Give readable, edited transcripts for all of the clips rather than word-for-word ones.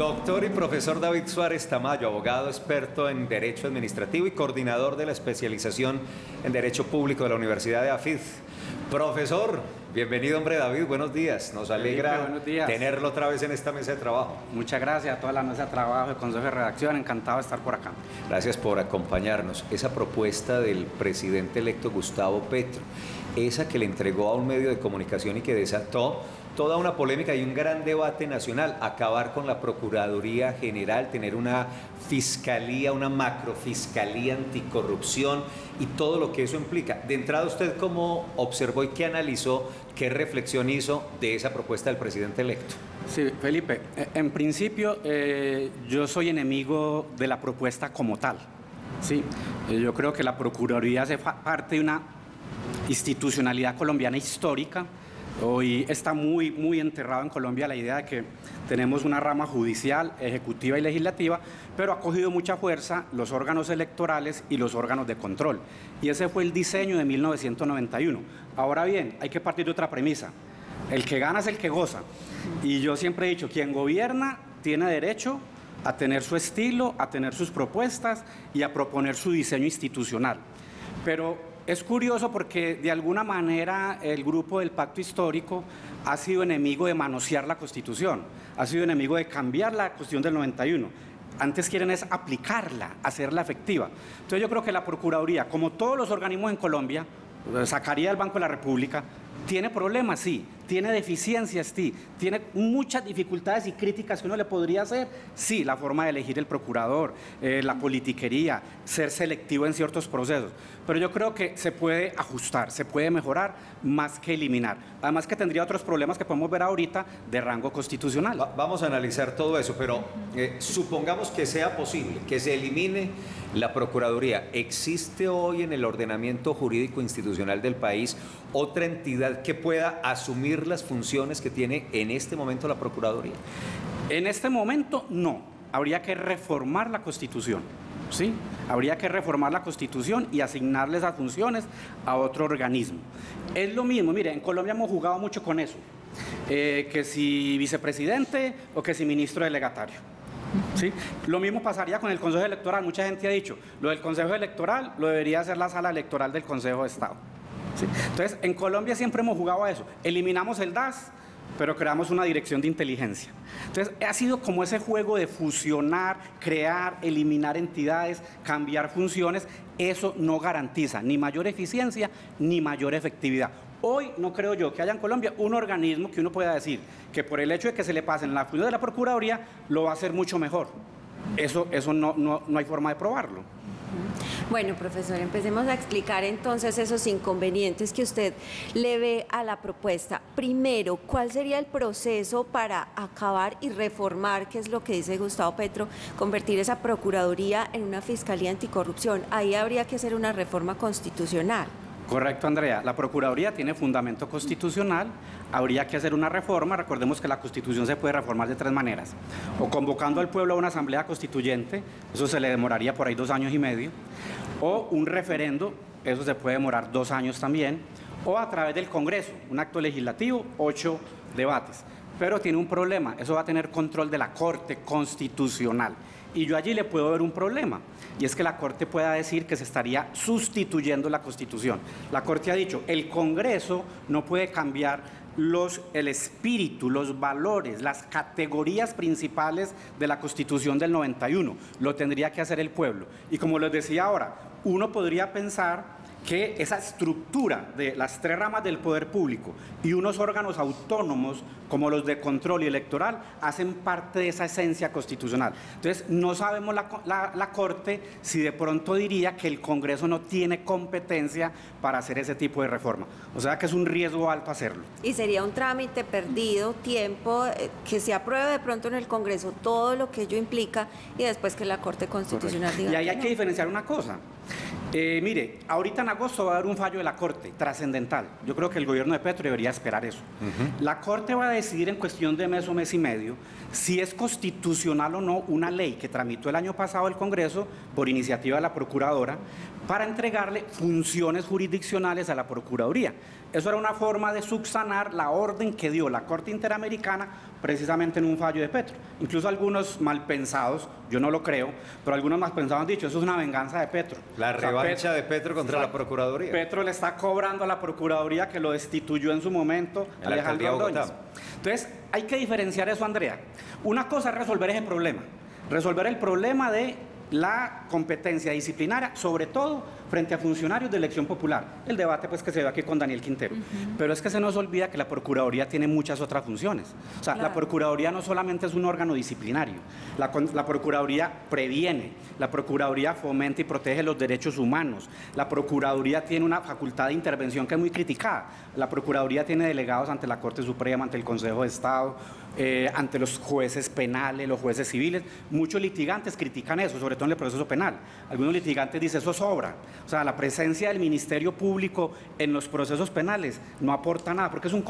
Doctor y profesor David Suárez Tamayo, abogado experto en Derecho Administrativo y coordinador de la especialización en Derecho Público de la Universidad de AFID. Profesor, bienvenido, hombre. David, buenos días. Nos alegra tenerlo otra vez en esta mesa de trabajo. Muchas gracias a toda la mesa de trabajo, el Consejo de Redacción, encantado de estar por acá. Gracias por acompañarnos. Esa propuesta del presidente electo Gustavo Petro, esa que le entregó a un medio de comunicación y que desató toda una polémica y un gran debate nacional, acabar con la Procuraduría General, tener una fiscalía, una macrofiscalía anticorrupción y todo lo que eso implica. De entrada, ¿usted cómo observó y qué analizó, qué reflexión hizo de esa propuesta del presidente electo? Sí, Felipe, en principio yo soy enemigo de la propuesta como tal. Sí, yo creo que la Procuraduría hace parte de una institucionalidad colombiana histórica. Hoy está muy enterrado en Colombia la idea de que tenemos una rama judicial, ejecutiva y legislativa, pero ha cogido mucha fuerza los órganos electorales y los órganos de control. Y ese fue el diseño de 1991. Ahora bien, hay que partir de otra premisa. El que gana es el que goza. Y yo siempre he dicho, quien gobierna tiene derecho a tener su estilo, a tener sus propuestas y a proponer su diseño institucional. Pero es curioso porque de alguna manera el grupo del Pacto Histórico ha sido enemigo de manosear la Constitución, ha sido enemigo de cambiar la Constitución del 91. Antes quieren es aplicarla, hacerla efectiva. Entonces yo creo que la Procuraduría, como todos los organismos en Colombia, sacaría del Banco de la República, tiene problemas, sí, tiene deficiencias, sí, tiene muchas dificultades y críticas que uno le podría hacer, sí, la forma de elegir el procurador, la politiquería, ser selectivo en ciertos procesos, pero yo creo que se puede ajustar, se puede mejorar más que eliminar, además que tendría otros problemas que podemos ver ahorita de rango constitucional. Vamos a analizar todo eso, pero supongamos que sea posible, que se elimine la Procuraduría. ¿Existe hoy en el ordenamiento jurídico institucional del país otra entidad que pueda asumir las funciones que tiene en este momento la Procuraduría? En este momento no, habría que reformar la Constitución, ¿sí? Habría que reformar la Constitución y asignarle esas funciones a otro organismo. Es lo mismo, mire, en Colombia hemos jugado mucho con eso, que si vicepresidente o que si ministro delegatario. ¿Sí? Lo mismo pasaría con el Consejo Electoral. Mucha gente ha dicho, lo del Consejo Electoral lo debería hacer la Sala Electoral del Consejo de Estado. ¿Sí? Entonces, en Colombia siempre hemos jugado a eso. Eliminamos el DAS, pero creamos una dirección de inteligencia. Entonces, ha sido como ese juego de fusionar, crear, eliminar entidades, cambiar funciones. Eso no garantiza ni mayor eficiencia ni mayor efectividad. Hoy no creo yo que haya en Colombia un organismo que uno pueda decir que por el hecho de que se le pasen la función de la Procuraduría lo va a hacer mucho mejor. Eso no hay forma de probarlo. Bueno, profesor, empecemos a explicar entonces esos inconvenientes que usted le ve a la propuesta. Primero, ¿cuál sería el proceso para acabar y reformar, que es lo que dice Gustavo Petro, convertir esa Procuraduría en una Fiscalía Anticorrupción? Ahí habría que hacer una reforma constitucional. Correcto, Andrea. La Procuraduría tiene fundamento constitucional, habría que hacer una reforma. Recordemos que la Constitución se puede reformar de tres maneras. O convocando al pueblo a una asamblea constituyente, eso se le demoraría por ahí 2 años y medio, o un referendo, eso se puede demorar 2 años también, o a través del Congreso, un acto legislativo, 8 debates. Pero tiene un problema, eso va a tener control de la Corte Constitucional. Y yo allí le puedo ver un problema, y es que la Corte pueda decir que se estaría sustituyendo la Constitución. La Corte ha dicho, el Congreso no puede cambiar el espíritu, los valores, las categorías principales de la Constitución del 91, lo tendría que hacer el pueblo. Y como les decía ahora, uno podría pensar que esa estructura de las 3 ramas del poder público y unos órganos autónomos como los de control y electoral hacen parte de esa esencia constitucional. Entonces, no sabemos la Corte si de pronto diría que el Congreso no tiene competencia para hacer ese tipo de reforma. O sea que es un riesgo alto hacerlo. Y sería un trámite perdido, tiempo, que se apruebe de pronto en el Congreso todo lo que ello implica y después que la Corte Constitucional diga. Y ahí hay que diferenciar una cosa. Mire, ahorita en agosto va a haber un fallo de la Corte, trascendental. Yo creo que el gobierno de Petro debería esperar eso. La Corte va a decidir en cuestión de mes o mes y medio si es constitucional o no una ley que tramitó el año pasado el Congreso por iniciativa de la Procuradora para entregarle funciones jurisdiccionales a la Procuraduría. Eso era una forma de subsanar la orden que dio la Corte Interamericana precisamente en un fallo de Petro. Incluso algunos malpensados, yo no lo creo, pero algunos malpensados han dicho, eso es una venganza de Petro. La revancha de Petro contra la Procuraduría. Petro le está cobrando a la Procuraduría que lo destituyó en su momento, Alejandro Ordóñez. Entonces, hay que diferenciar eso, Andrea. Una cosa es resolver ese problema, resolver el problema de la competencia disciplinaria, sobre todo frente a funcionarios de elección popular. El debate pues que se dio aquí con Daniel Quintero. Pero es que se nos olvida que la Procuraduría tiene muchas otras funciones. O sea, la Procuraduría no solamente es un órgano disciplinario, la Procuraduría previene, la Procuraduría fomenta y protege los derechos humanos, la Procuraduría tiene una facultad de intervención que es muy criticada. La Procuraduría tiene delegados ante la Corte Suprema, ante el Consejo de Estado, ante los jueces penales, los jueces civiles. Muchos litigantes critican eso, sobre todo en el proceso penal. Algunos litigantes dicen, eso sobra. O sea, la presencia del Ministerio Público en los procesos penales no aporta nada, porque es un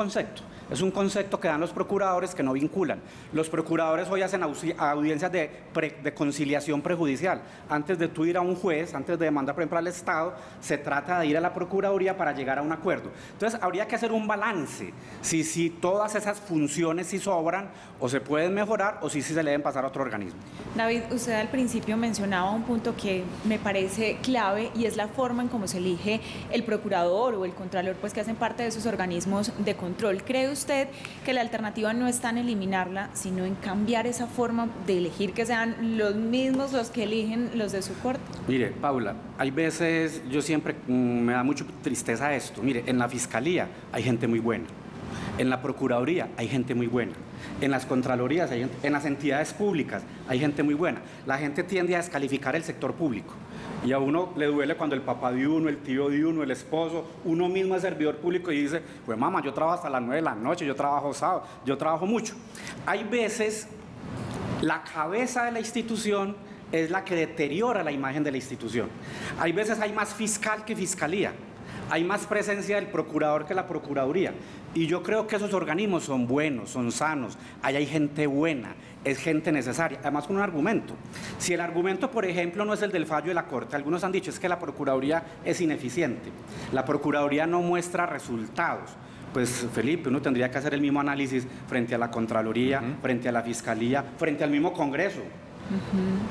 concepto que dan los procuradores que no vinculan. Los procuradores hoy hacen audiencias de conciliación prejudicial. Antes de tú ir a un juez, antes de demandar, por ejemplo, al Estado, se trata de ir a la Procuraduría para llegar a un acuerdo. Entonces, habría que hacer un balance, si todas esas funciones sí sobran, o se pueden mejorar, o si se le deben pasar a otro organismo. David, usted al principio mencionaba un punto que me parece clave, y es la forma en cómo se elige el procurador o el contralor, pues que hacen parte de esos organismos de control. ¿Cree usted que la alternativa no está en eliminarla, sino en cambiar esa forma de elegir, que sean los mismos los que eligen los de su corte? Mire, Paula, hay veces, yo siempre me da mucha tristeza esto. Mire, en la Fiscalía hay gente muy buena, en la Procuraduría hay gente muy buena, en las Contralorías hay gente, en las entidades públicas hay gente muy buena. La gente tiende a descalificar el sector público. Y a uno le duele cuando el papá de uno, el tío de uno, el esposo, uno mismo es servidor público y dice, pues mamá, yo trabajo hasta las 9 de la noche, yo trabajo sábado, yo trabajo mucho. Hay veces la cabeza de la institución es la que deteriora la imagen de la institución. Hay veces hay más fiscal que fiscalía. Hay más presencia del procurador que la procuraduría. Y yo creo que esos organismos son buenos, son sanos. Ahí hay gente buena, es gente necesaria. Además, con un argumento. Si el argumento, por ejemplo, no es el del fallo de la Corte, algunos han dicho es que la procuraduría es ineficiente. La procuraduría no muestra resultados. Pues, Felipe, uno tendría que hacer el mismo análisis frente a la Contraloría, frente a la Fiscalía, frente al mismo Congreso.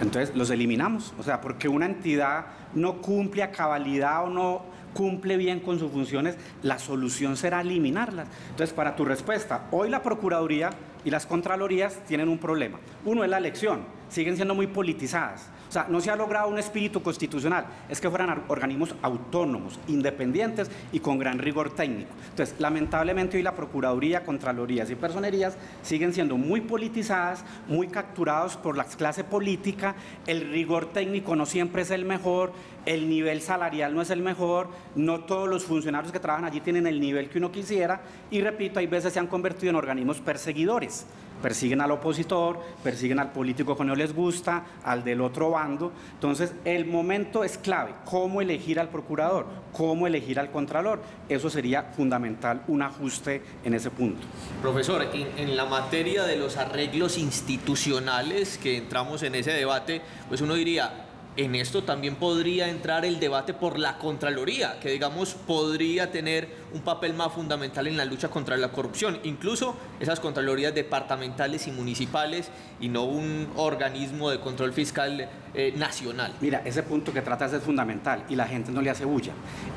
Entonces, los eliminamos. O sea, porque una entidad no cumple a cabalidad o no cumple bien con sus funciones, la solución será eliminarlas. Entonces, para tu respuesta, hoy la Procuraduría y las Contralorías tienen un problema. Uno es la elección, siguen siendo muy politizadas. O sea, no se ha logrado un espíritu constitucional, es que fueran organismos autónomos, independientes y con gran rigor técnico. Entonces, lamentablemente hoy la Procuraduría, Contralorías y Personerías siguen siendo muy politizadas, muy capturados por la clase política, el rigor técnico no siempre es el mejor, el nivel salarial no es el mejor, no todos los funcionarios que trabajan allí tienen el nivel que uno quisiera y, repito, hay veces se han convertido en organismos perseguidores. Persiguen al opositor, persiguen al político que no les gusta, al del otro bando. Entonces, el momento es clave. ¿Cómo elegir al procurador? ¿Cómo elegir al contralor? Eso sería fundamental, un ajuste en ese punto. Profesor, en la materia de los arreglos institucionales que entramos en ese debate, pues uno diría, en esto también podría entrar el debate por la Contraloría, que digamos podría tener un papel más fundamental en la lucha contra la corrupción, incluso esas Contralorías departamentales y municipales y no un organismo de control fiscal nacional. Mira, ese punto que tratas es fundamental y la gente no le hace bulla.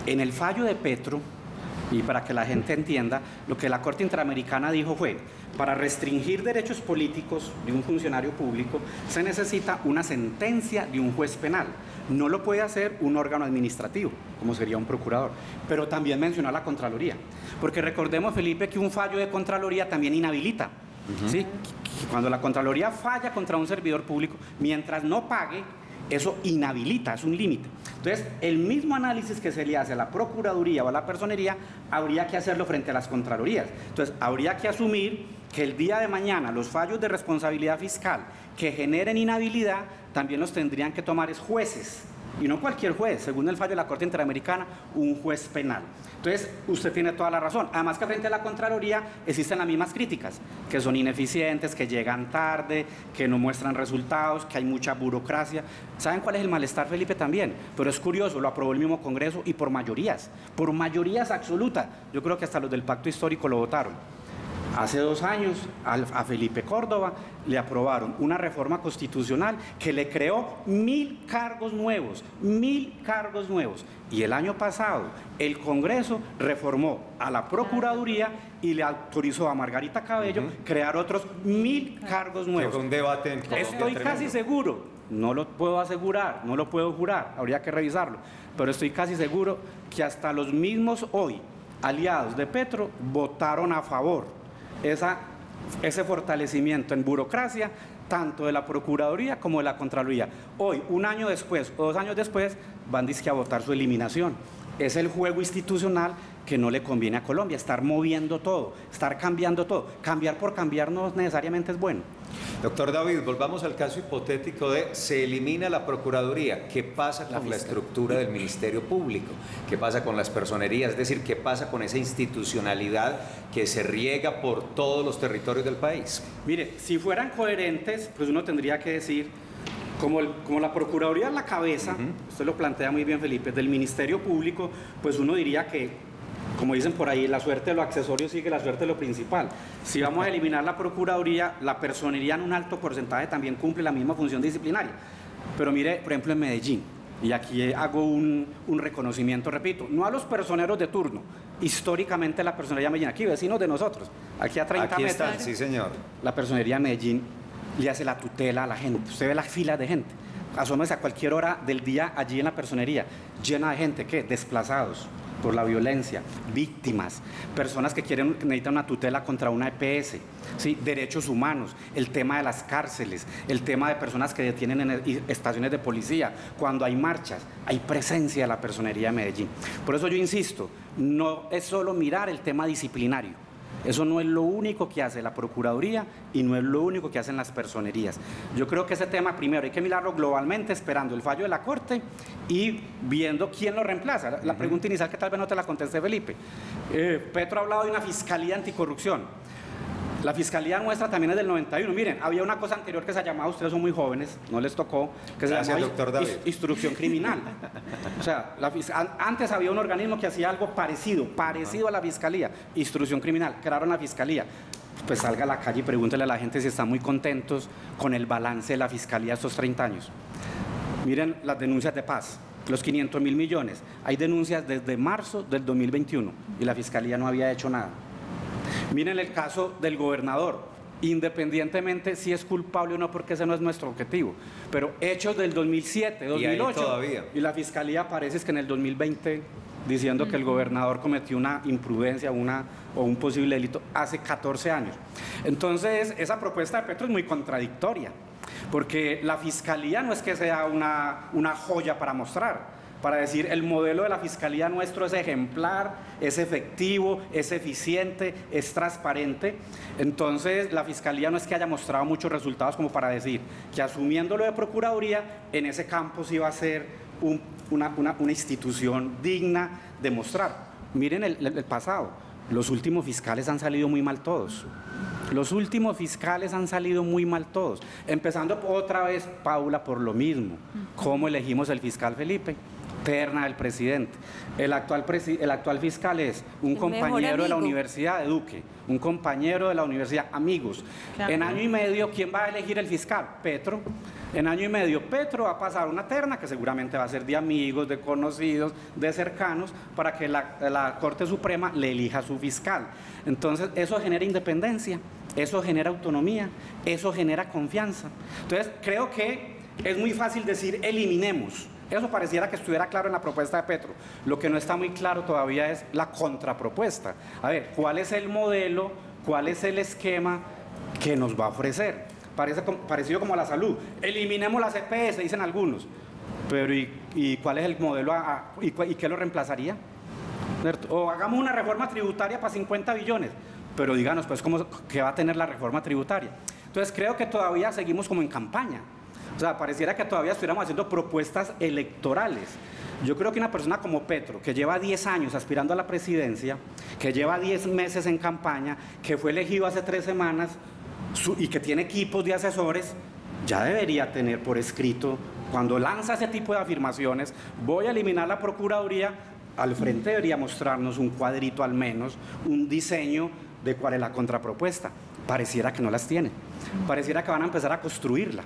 En el fallo de Petro, y para que la gente entienda, lo que la Corte Interamericana dijo fue, para restringir derechos políticos de un funcionario público se necesita una sentencia de un juez penal. No lo puede hacer un órgano administrativo, como sería un procurador. Pero también mencionó a la Contraloría. Porque recordemos, Felipe, que un fallo de Contraloría también inhabilita. ¿Sí? Cuando la Contraloría falla contra un servidor público, mientras no pague, eso inhabilita, es un límite. Entonces, el mismo análisis que se le hace a la Procuraduría o a la Personería, habría que hacerlo frente a las Contralorías. Entonces, habría que asumir que el día de mañana los fallos de responsabilidad fiscal que generen inhabilidad, también los tendrían que tomar jueces y no cualquier juez, según el fallo de la Corte Interamericana, un juez penal. Entonces, usted tiene toda la razón. Además que frente a la Contraloría existen las mismas críticas, que son ineficientes, que llegan tarde, que no muestran resultados, que hay mucha burocracia. ¿Saben cuál es el malestar, Felipe? También, pero es curioso, lo aprobó el mismo Congreso y por mayorías absolutas. Yo creo que hasta los del Pacto Histórico lo votaron. Hace 2 años a Felipe Córdoba le aprobaron una reforma constitucional que le creó 1000 cargos nuevos, 1000 cargos nuevos. Y el año pasado el Congreso reformó a la Procuraduría y le autorizó a Margarita Cabello crear otros 1000 cargos nuevos. Fue un debate en Colombia Estoy tremendo. casi seguro, no lo puedo asegurar, no lo puedo jurar, habría que revisarlo, pero estoy casi seguro que hasta los mismos hoy aliados de Petro votaron a favor ese fortalecimiento en burocracia, tanto de la Procuraduría como de la Contraloría. Hoy, 1 año después o 2 años después, van a votar su eliminación. Es el juego institucional que no le conviene a Colombia, estar moviendo todo, estar cambiando todo. Cambiar por cambiar no necesariamente es bueno. Doctor David, volvamos al caso hipotético de se elimina la Procuraduría. ¿Qué pasa con la estructura del Ministerio Público? ¿Qué pasa con las personerías? Es decir, ¿qué pasa con esa institucionalidad que se riega por todos los territorios del país? Mire, si fueran coherentes, pues uno tendría que decir, como la Procuraduría es la cabeza, usted lo plantea muy bien, Felipe, del Ministerio Público, pues uno diría que, como dicen por ahí, la suerte de lo accesorio sigue la suerte de lo principal. Si vamos a eliminar la Procuraduría, la personería en un alto porcentaje también cumple la misma función disciplinaria. Pero mire, por ejemplo, en Medellín, y aquí hago un reconocimiento, repito, no a los personeros de turno, históricamente la personería de Medellín, aquí vecinos de nosotros, aquí a 30 Aquí metros. están, sí señor. La personería de Medellín le hace la tutela a la gente. Usted ve las filas de gente. Asómese a cualquier hora del día allí en la personería, llena de gente, ¿qué? Desplazados por la violencia, víctimas, personas que necesitan una tutela contra una EPS, ¿sí? Derechos humanos, el tema de las cárceles, el tema de personas que detienen en estaciones de policía, cuando hay marchas, hay presencia de la personería de Medellín. Por eso yo insisto, no es solo mirar el tema disciplinario. Eso no es lo único que hace la Procuraduría y no es lo único que hacen las personerías. Yo creo que ese tema primero hay que mirarlo globalmente, esperando el fallo de la Corte y viendo quién lo reemplaza. La pregunta inicial que tal vez no te la contesté, Felipe. Petro ha hablado de una fiscalía anticorrupción. La fiscalía nuestra también es del 91. Miren, había una cosa anterior que se llamaba, ustedes son muy jóvenes, no les tocó, que se llamaba instrucción criminal. O sea, antes había un organismo que hacía algo parecido a la fiscalía, instrucción criminal, crearon la fiscalía. Pues salga a la calle y pregúntele a la gente si están muy contentos con el balance de la fiscalía estos 30 años. Miren las denuncias de paz, los 500.000 millones. Hay denuncias desde marzo del 2021 y la fiscalía no había hecho nada. Miren el caso del gobernador, independientemente si es culpable o no, porque ese no es nuestro objetivo, pero hechos del 2007, 2008, y la fiscalía aparece que en el 2020 diciendo que el gobernador cometió una imprudencia o un posible delito hace 14 años. Entonces, esa propuesta de Petro es muy contradictoria, porque la fiscalía no es que sea una joya para mostrar, para decir el modelo de la fiscalía nuestro es ejemplar, es efectivo, es eficiente, es transparente. Entonces la fiscalía no es que haya mostrado muchos resultados como para decir que asumiéndolo de Procuraduría, en ese campo sí va a ser una institución digna de mostrar. Miren el pasado, los últimos fiscales han salido muy mal todos. Los últimos fiscales han salido muy mal todos. Empezando otra vez, Paula, por lo mismo. ¿Cómo elegimos el fiscal Felipe? Terna del presidente. El actual fiscal es un compañero de la Universidad de Duque, un compañero de la universidad, amigos. Claro. En año y medio, ¿quién va a elegir el fiscal? Petro. En año y medio, Petro va a pasar una terna que seguramente va a ser de amigos, de conocidos, de cercanos, para que la Corte Suprema le elija a su fiscal. Entonces, eso genera independencia, eso genera autonomía, eso genera confianza. Entonces, creo que es muy fácil decir eliminemos. Eso pareciera que estuviera claro en la propuesta de Petro. Lo que no está muy claro todavía es la contrapropuesta. A ver, ¿cuál es el modelo, cuál es el esquema que nos va a ofrecer? Parecido como a la salud. Eliminemos las EPS, dicen algunos. Pero ¿y cuál es el modelo y qué lo reemplazaría? O hagamos una reforma tributaria para 50 billones. Pero díganos, pues, ¿qué va a tener la reforma tributaria? Entonces, creo que todavía seguimos como en campaña. O sea, pareciera que todavía estuviéramos haciendo propuestas electorales. Yo creo que una persona como Petro, que lleva 10 años aspirando a la presidencia, que lleva 10 meses en campaña, que fue elegido hace 3 semanas y que tiene equipos de asesores, ya debería tener por escrito, cuando lanza ese tipo de afirmaciones, voy a eliminar la Procuraduría, al frente debería mostrarnos un cuadrito al menos, un diseño de cuál es la contrapropuesta. Pareciera que no las tiene, pareciera que van a empezar a construirla.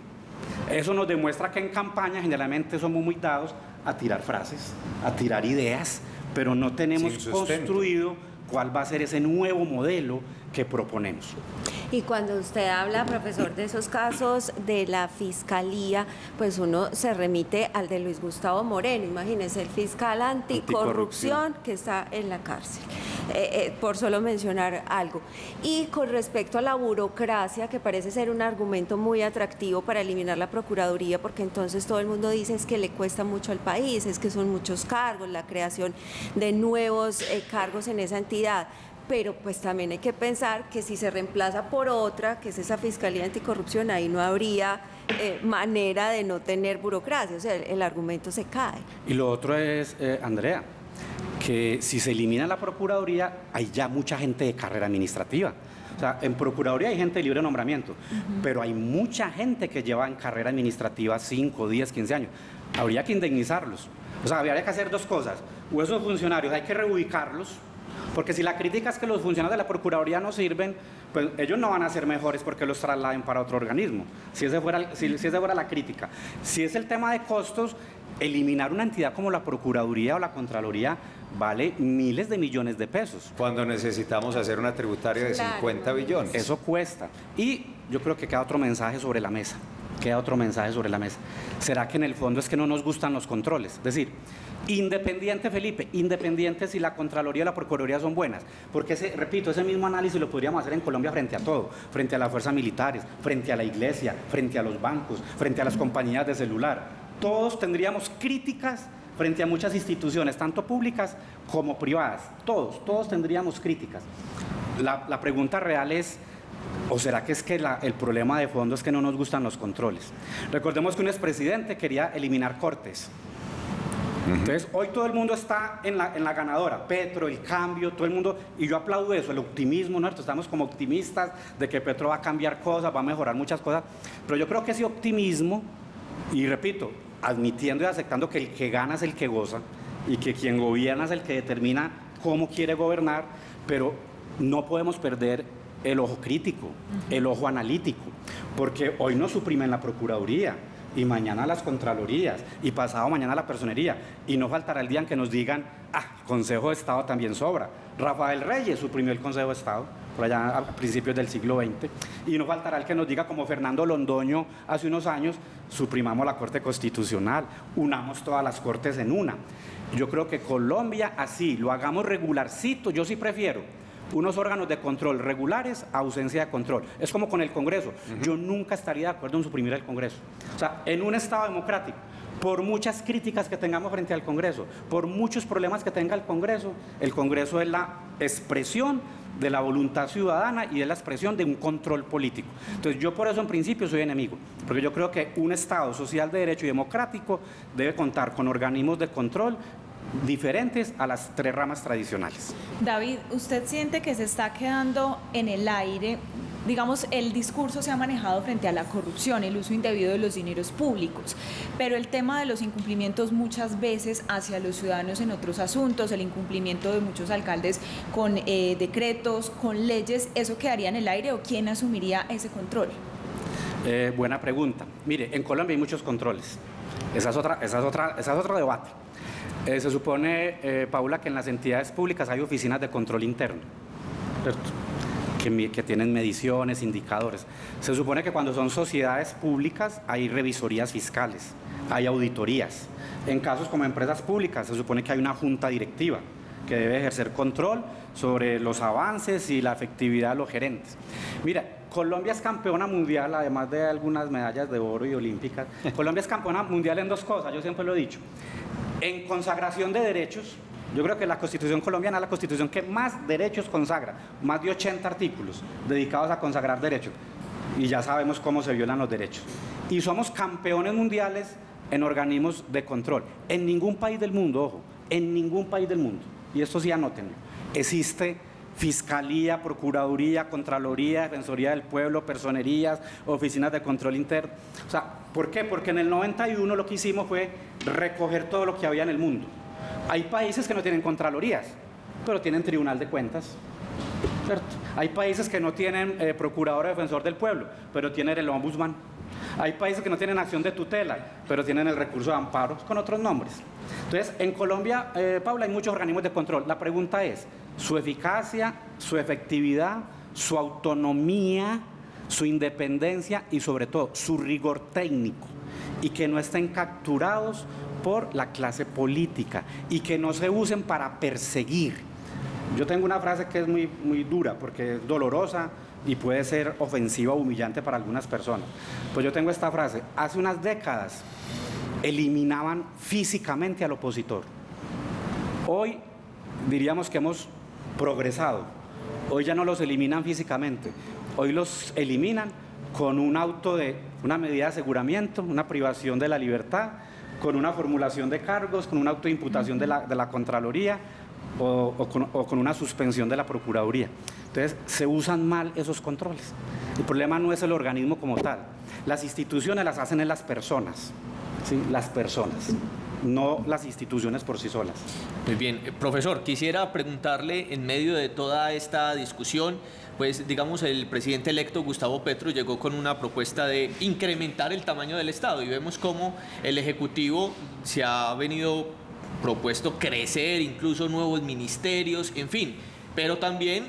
Eso nos demuestra que en campaña generalmente somos muy dados a tirar frases, a tirar ideas, pero no tenemos construido cuál va a ser ese nuevo modelo que proponemos. Y cuando usted habla, profesor, de esos casos de la Fiscalía, pues uno se remite al de Luis Gustavo Moreno. Imagínese, el fiscal anticorrupción que está en la cárcel, por solo mencionar algo. Y con respecto a la burocracia, que parece ser un argumento muy atractivo para eliminar la Procuraduría, porque entonces todo el mundo dice es que le cuesta mucho al país, es que son muchos cargos, la creación de nuevos cargos en esa entidad. Pero pues también hay que pensar que si se reemplaza por otra, que es esa Fiscalía Anticorrupción, ahí no habría manera de no tener burocracia, o sea, el argumento se cae. Y lo otro es, Andrea, que si se elimina la Procuraduría, hay ya mucha gente de carrera administrativa. O sea, en Procuraduría hay gente de libre nombramiento, pero hay mucha gente que lleva en carrera administrativa 5, 10, 15 años. Habría que indemnizarlos. O sea, habría que hacer 2 cosas. O esos funcionarios hay que reubicarlos, porque si la crítica es que los funcionarios de la Procuraduría no sirven, pues ellos no van a ser mejores porque los trasladen para otro organismo, si esa fuera la crítica. Si es el tema de costos, eliminar una entidad como la Procuraduría o la Contraloría vale miles de millones de pesos. Cuando necesitamos hacer una tributaria de 50 billones. Eso cuesta. Y yo creo que queda otro mensaje sobre la mesa. ¿Será que en el fondo es que no nos gustan los controles? Es decir, independiente, Felipe, independiente si la Contraloría y la Procuraduría son buenas, porque repito, ese mismo análisis lo podríamos hacer en Colombia frente a todo, frente a las fuerzas militares, frente a la iglesia, frente a los bancos, frente a las compañías de celular. Todos tendríamos críticas frente a muchas instituciones, tanto públicas como privadas. Todos tendríamos críticas. La pregunta real es, ¿o será que es que el problema de fondo es que no nos gustan los controles? Recordemos que un expresidente quería eliminar cortes. Entonces, hoy todo el mundo está en la ganadora, Petro, el cambio, todo el mundo, y yo aplaudo eso, el optimismo, ¿no? Estamos como optimistas de que Petro va a cambiar cosas, va a mejorar muchas cosas, pero yo creo que ese optimismo, y repito, admitiendo y aceptando que el que gana es el que goza, y que quien gobierna es el que determina cómo quiere gobernar, pero no podemos perder el ojo crítico, el ojo analítico, porque hoy nos suprimen la Procuraduría, y mañana las Contralorías, y pasado mañana la Personería, y no faltará el día en que nos digan, el Consejo de Estado también sobra. Rafael Reyes suprimió el Consejo de Estado, por allá a principios del siglo XX, y no faltará el que nos diga, como Fernando Londoño hace unos años, suprimamos la Corte Constitucional, unamos todas las cortes en una. Yo creo que Colombia así, lo hagamos regularcito, yo sí prefiero unos órganos de control regulares a ausencia de control. Es como con el Congreso. Yo nunca estaría de acuerdo en suprimir el Congreso. O sea, en un Estado democrático, por muchas críticas que tengamos frente al Congreso, por muchos problemas que tenga el Congreso es la expresión de la voluntad ciudadana y es la expresión de un control político. Entonces, yo por eso en principio soy enemigo, porque yo creo que un Estado social de derecho y democrático debe contar con organismos de control diferentes a las 3 ramas tradicionales. David, ¿usted siente que se está quedando en el aire? Digamos, el discurso se ha manejado frente a la corrupción, el uso indebido de los dineros públicos, pero el tema de los incumplimientos muchas veces hacia los ciudadanos en otros asuntos, el incumplimiento de muchos alcaldes con decretos, con leyes, ¿eso quedaría en el aire o quién asumiría ese control? Buena pregunta. Mire, en Colombia hay muchos controles. Ese es otro debate. Se supone, Paula, que en las entidades públicas hay oficinas de control interno, ¿cierto? Que tienen mediciones, indicadores. Se supone que cuando son sociedades públicas hay revisorías fiscales, hay auditorías. En casos como empresas públicas se supone que hay una junta directiva que debe ejercer control sobre los avances y la efectividad de los gerentes. Mira, Colombia es campeona mundial, además de algunas medallas de oro y olímpicas. Colombia es campeona mundial en 2 cosas, yo siempre lo he dicho. En consagración de derechos, yo creo que la Constitución colombiana es la Constitución que más derechos consagra, más de 80 artículos dedicados a consagrar derechos. y ya sabemos cómo se violan los derechos. Y somos campeones mundiales en organismos de control. En ningún país del mundo, ojo, en ningún país del mundo, y esto sí anótenlo, existe Fiscalía, Procuraduría, Contraloría, Defensoría del Pueblo, Personerías, Oficinas de Control Interno. O sea, ¿por qué? Porque en el 91 lo que hicimos fue recoger todo lo que había en el mundo. Hay países que no tienen Contralorías, pero tienen Tribunal de Cuentas, ¿cierto? Hay países que no tienen Procurador o Defensor del Pueblo, pero tienen el Ombudsman. Hay países que no tienen acción de tutela, pero tienen el recurso de amparo con otros nombres. Entonces, en Colombia, Paula, hay muchos organismos de control. La pregunta es, su eficacia, su efectividad, su autonomía, su independencia y sobre todo su rigor técnico, y que no estén capturados por la clase política y que no se usen para perseguir. Yo tengo una frase que es muy dura porque es dolorosa y puede ser ofensiva o humillante para algunas personas. Pues yo tengo esta frase: hace unas décadas eliminaban físicamente al opositor. Hoy diríamos que hemos progresado. Hoy ya no los eliminan físicamente, hoy los eliminan con un auto de una medida de aseguramiento, una privación de la libertad, con una formulación de cargos, con una auto de imputación de la Contraloría o con una suspensión de la Procuraduría. Entonces, se usan mal esos controles. El problema no es el organismo como tal. Las instituciones las hacen en las personas, ¿sí? Las personas, no las instituciones por sí solas. Muy bien. Profesor, quisiera preguntarle, en medio de toda esta discusión, pues digamos, el presidente electo Gustavo Petro llegó con una propuesta de incrementar el tamaño del Estado, y vemos cómo el Ejecutivo se ha venido propuesto crecer, incluso nuevos ministerios, en fin, pero también,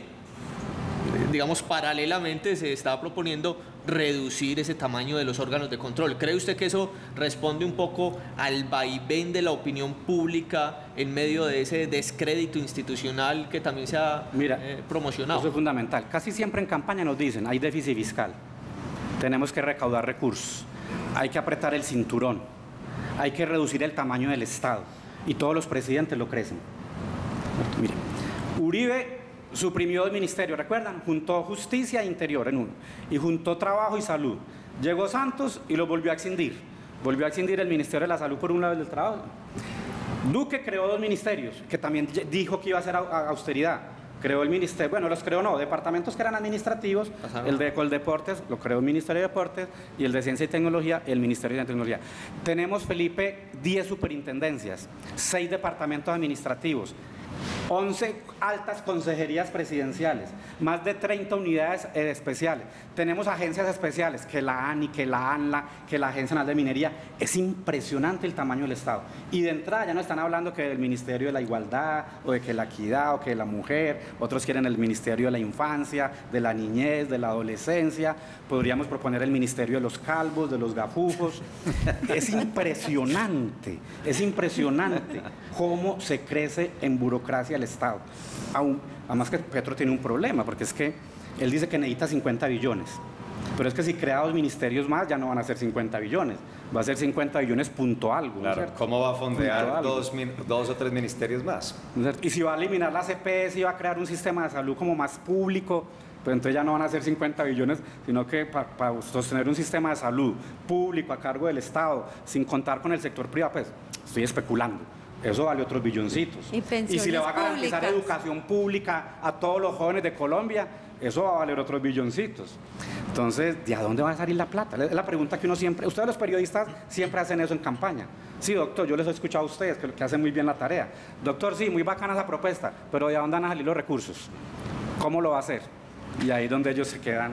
digamos, paralelamente se está proponiendo reducir ese tamaño de los órganos de control. ¿Cree usted que eso responde un poco al vaivén de la opinión pública en medio de ese descrédito institucional que también se ha promocionado? Eso es fundamental. Casi siempre en campaña nos dicen, hay déficit fiscal, tenemos que recaudar recursos, hay que apretar el cinturón, hay que reducir el tamaño del Estado, y todos los presidentes lo crecen. Mire, Uribe suprimió 2 ministerios, ¿recuerdan? Juntó Justicia e Interior en uno, y juntó Trabajo y Salud. Llegó Santos y lo volvió a excindir. Volvió a excindir el Ministerio de la Salud por un lado, el del Trabajo. Duque creó 2 ministerios, que también dijo que iba a hacer austeridad. Creó el ministerio, bueno, los creó no, departamentos que eran administrativos, el de Coldeportes, lo creó el Ministerio de Deportes, y el de Ciencia y Tecnología, el Ministerio de Tecnología. Tenemos, Felipe, 10 superintendencias, 6 departamentos administrativos, 11 altas consejerías presidenciales, más de 30 unidades especiales. Tenemos agencias especiales, que la ANI, que la ANLA, que la Agencia Nacional de Minería. Es impresionante el tamaño del Estado. Y de entrada ya no están hablando que del Ministerio de la Igualdad, o de que la Equidad, o que la Mujer. Otros quieren el Ministerio de la Infancia, de la Niñez, de la Adolescencia. Podríamos proponer el Ministerio de los Calvos, de los Gafufos. Es impresionante cómo se crece en burocracia el Estado. Además que Petro tiene un problema, porque es que él dice que necesita 50 billones, pero es que si crea 2 ministerios más ya no van a ser 50 billones, va a ser 50 billones punto algo. Claro, ¿no? ¿Cómo va a fondear 2 o 3 ministerios más? Y si va a eliminar la CPS y va a crear un sistema de salud como más público, pues entonces ya no van a ser 50 billones, sino que para sostener un sistema de salud público a cargo del Estado, sin contar con el sector privado, pues estoy especulando. Eso vale otros billoncitos. Y si le va a garantizar educación pública a todos los jóvenes de Colombia, eso va a valer otros billoncitos. Entonces, ¿de a dónde va a salir la plata? Es la pregunta que uno siempre... Ustedes los periodistas siempre hacen eso en campaña. Sí, doctor, yo les he escuchado a ustedes que hacen muy bien la tarea. Doctor, sí, muy bacana esa propuesta, pero ¿de dónde van a salir los recursos? ¿Cómo lo va a hacer? Y ahí es donde ellos se quedan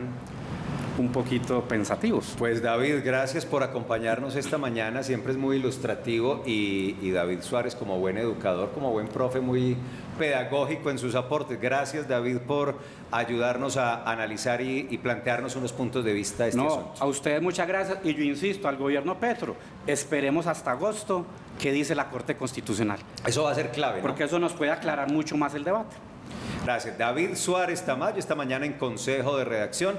un poquito pensativos. Pues David, gracias por acompañarnos esta mañana, siempre es muy ilustrativo, y David Suárez, como buen educador, como buen profe, muy pedagógico en sus aportes. Gracias, David, por ayudarnos a analizar y plantearnos unos puntos de vista de este asunto. A ustedes muchas gracias, y yo insisto, al gobierno Petro, esperemos hasta agosto qué dice la Corte Constitucional. Eso va a ser clave, ¿no? Porque eso nos puede aclarar mucho más el debate. Gracias. David Suárez Tamayo, esta mañana en Consejo de Redacción.